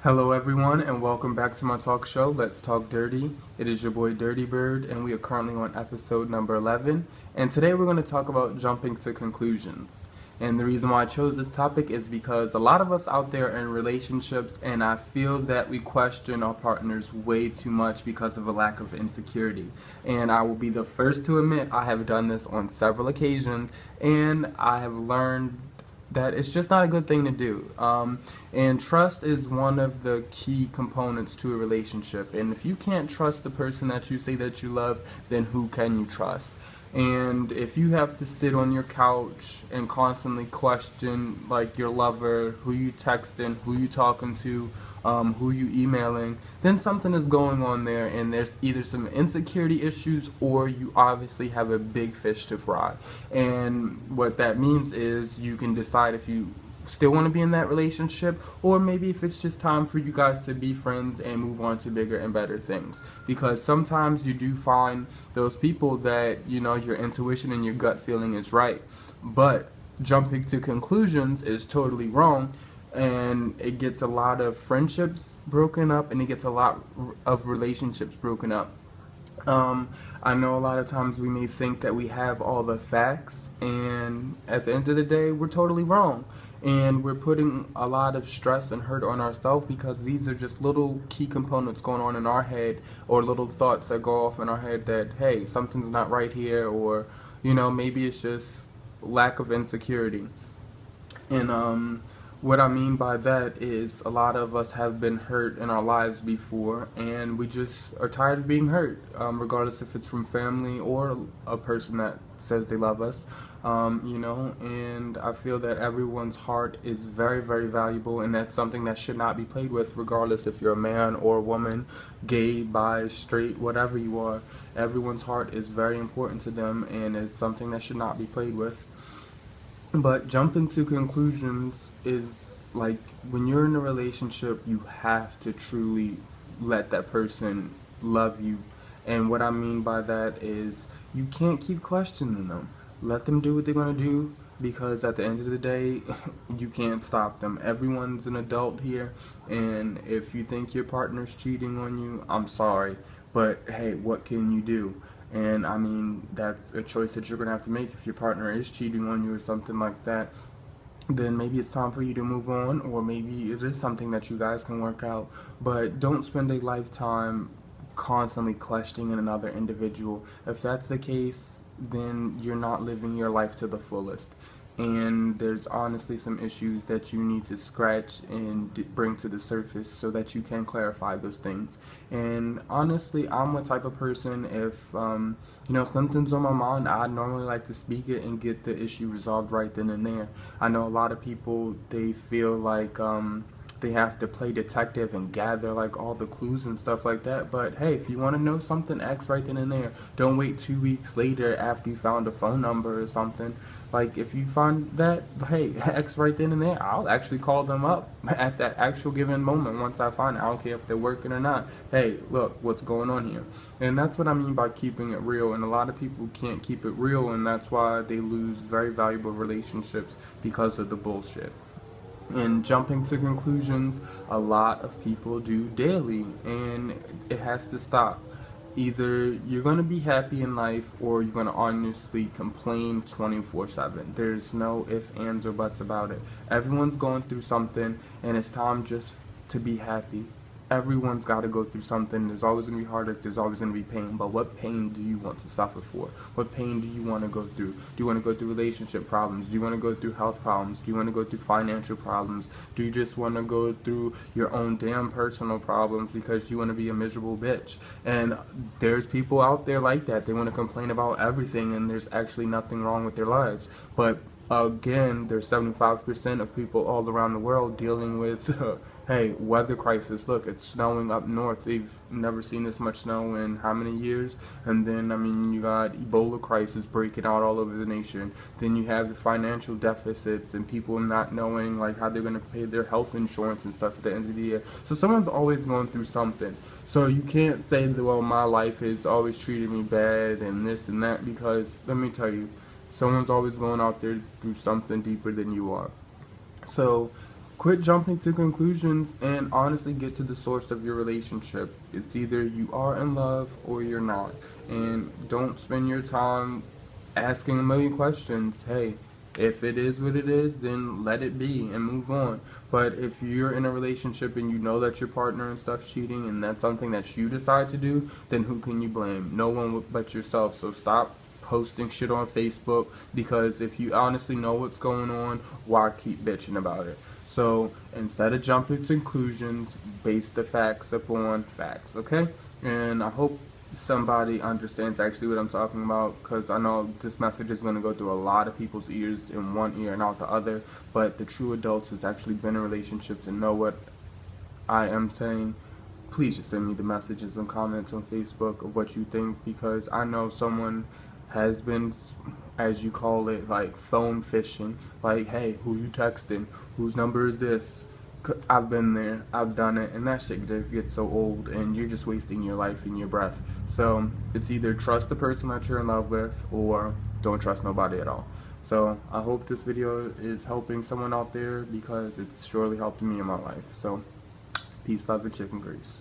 Hello, everyone, and welcome back to my talk show, Let's Talk Dirty. It is your boy Dirty Bird, and we are currently on episode number 11. And today we're going to talk about jumping to conclusions. And the reason why I chose this topic is because a lot of us out there are in relationships, and I feel that we question our partners way too much because of a lack of insecurity. And I will be the first to admit I have done this on several occasions, and I have learned that it's just not a good thing to do. And trust is one of the key components to a relationship. And if you can't trust the person that you say that you love, then who can you trust? And if you have to sit on your couch and constantly question like your lover, who you texting, who you talking to, who you emailing, then something is going on there, and there's either some insecurity issues or you obviously have a big fish to fry. And what that means is you can decide if you still want to be in that relationship, or maybe if it's just time for you guys to be friends and move on to bigger and better things. Because sometimes you do find those people that, you know, your intuition and your gut feeling is right, but jumping to conclusions is totally wrong, and it gets a lot of friendships broken up, and it gets a lot of relationships broken up. I know a lot of times we may think that we have all the facts, and at the end of the day, we're totally wrong. And we're putting a lot of stress and hurt on ourselves because these are just little key components going on in our head, or little thoughts that go off in our head that, hey, something's not right here, or, you know, maybe it's just lack of insecurity. And what I mean by that is a lot of us have been hurt in our lives before, and we just are tired of being hurt, regardless if it's from family or a person that says they love us, and I feel that everyone's heart is very, very valuable, and that's something that should not be played with, regardless if you're a man or a woman, gay, bi, straight, whatever you are. Everyone's heart is very important to them, and it's something that should not be played with. But jumping to conclusions is like when you're in a relationship, you have to truly let that person love you. And what I mean by that is you can't keep questioning them. Let them do what they're going to do, because at the end of the day, you can't stop them. Everyone's an adult here, and if you think your partner's cheating on you, I'm sorry. But hey, what can you do? And I mean, that's a choice that you're going to have to make. If your partner is cheating on you or something like that, then maybe it's time for you to move on, or maybe it is something that you guys can work out. But don't spend a lifetime constantly questioning another individual. If that's the case, then you're not living your life to the fullest. And there's honestly some issues that you need to scratch and bring to the surface so that you can clarify those things. And honestly, I'm a type of person, if something's on my mind, I normally like to speak it and get the issue resolved right then and there. I know a lot of people, they feel like they have to play detective and gather like all the clues and stuff like that. But hey, if you want to know something, ask right then and there. Don't wait 2 weeks later after you found a phone number or something. Like if you find that, hey, ask right then and there. I'll actually call them up at that actual given moment once I find it. I don't care if they're working or not. Hey, look, what's going on here? And that's what I mean by keeping it real. And a lot of people can't keep it real, and that's why they lose very valuable relationships because of the bullshit. And jumping to conclusions, a lot of people do daily, and it has to stop. Either you're going to be happy in life, or you're going to honestly complain 24/7. There's no ifs, ands, or buts about it. Everyone's going through something, and it's time just to be happy. Everyone's got to go through something. There's always going to be heartache. There's always going to be pain. But what pain do you want to suffer for? What pain do you want to go through? Do you want to go through relationship problems? Do you want to go through health problems? Do you want to go through financial problems? Do you just want to go through your own damn personal problems because you want to be a miserable bitch? And there's people out there like that. They want to complain about everything, and there's actually nothing wrong with their lives. But again, there's 75% of people all around the world dealing with, hey, weather crisis. Look, it's snowing up north. They've never seen this much snow in how many years? And then, I mean, you got Ebola crisis breaking out all over the nation. Then you have the financial deficits and people not knowing, like, how they're going to pay their health insurance and stuff at the end of the year. So someone's always going through something. So you can't say that, well, my life has always treated me bad and this and that, because, let me tell you, someone's always going out there through something deeper than you are. So quit jumping to conclusions and honestly get to the source of your relationship. It's either you are in love or you're not. And don't spend your time asking a million questions. Hey, if it is what it is, then let it be and move on. But if you're in a relationship and you know that your partner and stuff's cheating and that's something that you decide to do, then who can you blame? No one but yourself. So stop posting shit on Facebook, because if you honestly know what's going on, why keep bitching about it? So instead of jumping to conclusions, base the facts upon facts, okay? And I hope somebody understands actually what I'm talking about, because I know this message is going to go through a lot of people's ears in one ear and out the other, but the true adults has actually been in relationships and know what I am saying. Please just send me the messages and comments on Facebook of what you think, because I know someone has been, as you call it, like phone fishing. Like, hey, who you texting? Whose number is this? I've been there, I've done it, and that shit gets so old, and you're just wasting your life and your breath. So it's either trust the person that you're in love with, or don't trust nobody at all. So I hope this video is helping someone out there, because it's surely helped me in my life. So peace, love, and chicken grease.